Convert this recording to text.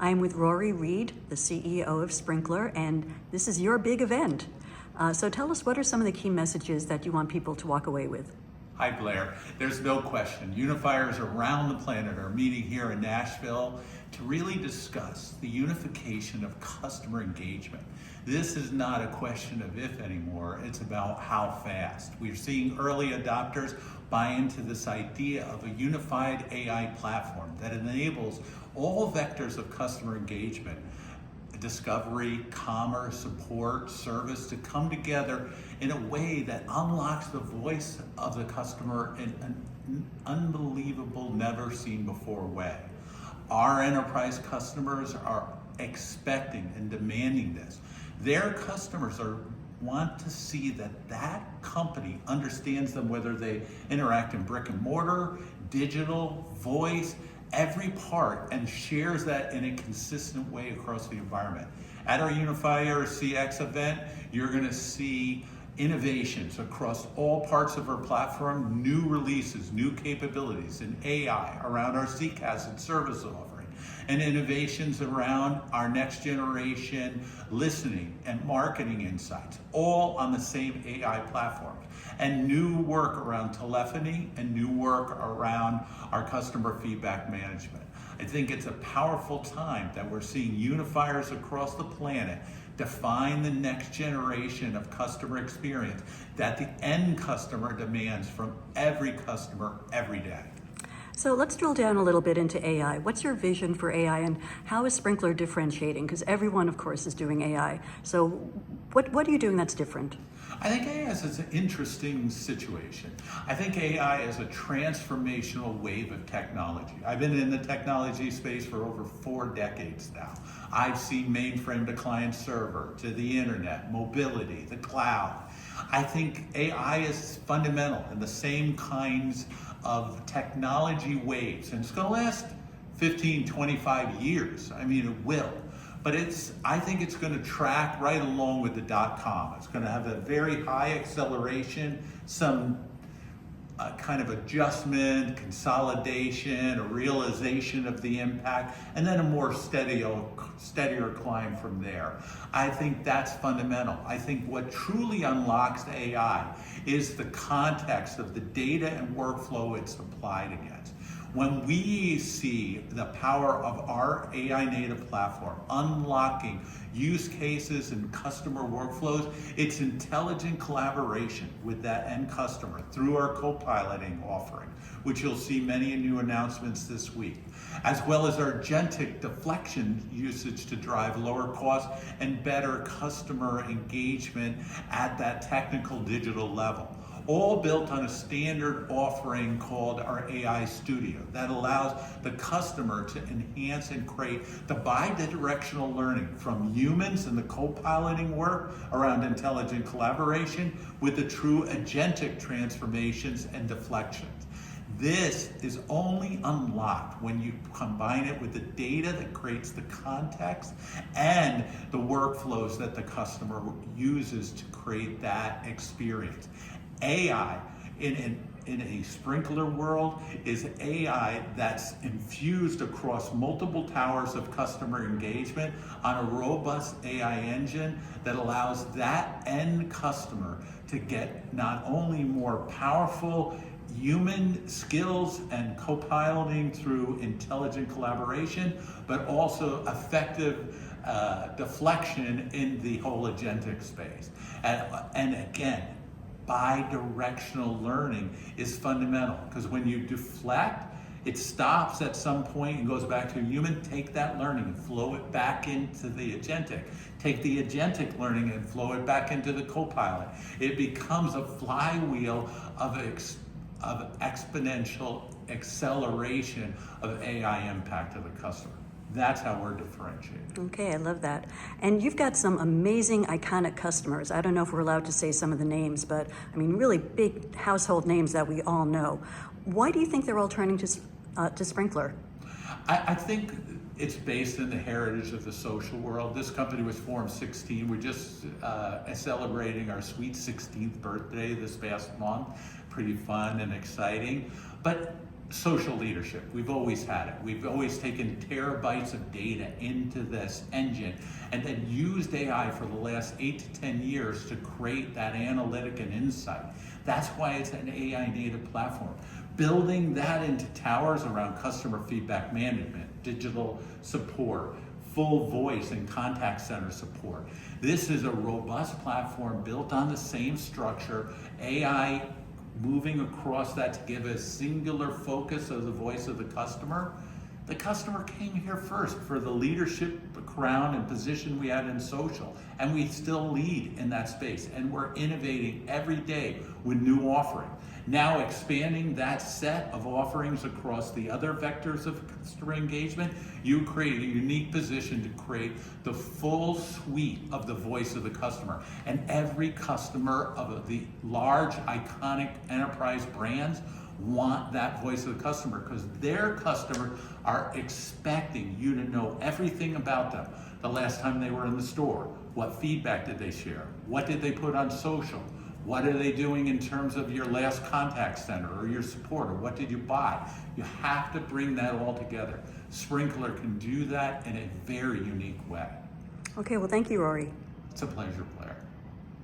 I'm with Rory Reed, the CEO of Sprinklr, and this is your big event. So tell us, what are some of the key messages that you want people to walk away with? Hi Blair, there's no question. Unifiers around the planet are meeting here in Nashville to really discuss the unification of customer engagement. This is not a question of if anymore, it's about how fast. We're seeing early adopters buy into this idea of a unified AI platform that enables all vectors of customer engagement, discovery, commerce, support, service to come together in a way that unlocks the voice of the customer in an unbelievable, never seen before way. Our enterprise customers are expecting and demanding this. Their customers want to see that company understands them, whether they interact in brick and mortar, digital, voice, every part, and shares that in a consistent way across the environment. At our Unifier CX event, you're going to see innovations across all parts of our platform, new releases, new capabilities in AI around our CCaaS and service offering, and innovations around our next generation listening and marketing insights, all on the same AI platform. And new work around telephony and new work around our customer feedback management. I think it's a powerful time that we're seeing unifiers across the planet define the next generation of customer experience that the end customer demands from every customer every day. So let's drill down a little bit into AI. What's your vision for AI, and how is Sprinklr differentiating? Because everyone, of course, is doing AI. So what are you doing that's different? I think AI is an interesting situation. I think AI is a transformational wave of technology. I've been in the technology space for over 4 decades now. I've seen mainframe to client server, to the internet, mobility, the cloud. I think AI is fundamental in the same kinds of technology waves, and it's going to last 15, 25 years. I mean, it will. But I think it's going to track right along with the .com. It's going to have a very high acceleration, some kind of adjustment, consolidation, a realization of the impact, and then a more steadier climb from there. I think that's fundamental. I think what truly unlocks AI is the context of the data and workflow it's applied against. When we see the power of our AI native platform unlocking use cases and customer workflows, it's intelligent collaboration with that end customer through our co-piloting offering, which you'll see many new announcements this week, as well as our agentic deflection usage to drive lower costs and better customer engagement at that technical digital level. All built on a standard offering called our AI Studio that allows the customer to enhance and create the bi-directional learning from humans and the co-piloting work around intelligent collaboration with the true agentic transformations and deflections. This is only unlocked when you combine it with the data that creates the context and the workflows that the customer uses to create that experience. AI in a Sprinklr world is AI that's infused across multiple towers of customer engagement on a robust AI engine that allows that end customer to get not only more powerful human skills and co-piloting through intelligent collaboration, but also effective deflection in the whole agentic space. And again, bi-directional learning is fundamental, because when you deflect, it stops at some point and goes back to a human. Take that learning and flow it back into the agentic. Take the agentic learning and flow it back into the co-pilot. It becomes a flywheel of exponential acceleration of AI impact to the customer. That's how we're differentiating. Okay, I love that. And you've got some amazing, iconic customers. I don't know if we're allowed to say some of the names, but I mean, really big household names that we all know. Why do you think they're all turning to Sprinklr? I think it's based in the heritage of the social world. This company was formed 16. We're just celebrating our sweet 16th birthday this past month. Pretty fun and exciting. But social leadership. We've always had it. We've always taken terabytes of data into this engine and then used AI for the last 8 to 10 years to create that analytic and insight. That's why it's an AI native platform. Building that into towers around customer feedback management, digital support, full voice and contact center support. This is a robust platform built on the same structure, AI moving across that to give a singular focus of the voice of the customer. The customer came here first for the leadership, the crown and position we had in social, and we still lead in that space, and we're innovating every day with new offerings. Now expanding that set of offerings across the other vectors of customer engagement, you create a unique position to create the full suite of the voice of the customer. And every customer of the large, iconic enterprise brands want that voice of the customer because their customers are expecting you to know everything about them. The last time they were in the store, what feedback did they share? What did they put on social? What are they doing in terms of your last contact center or your support, or what did you buy? You have to bring that all together. Sprinklr can do that in a very unique way. Okay, well, thank you, Rory. It's a pleasure, Blair.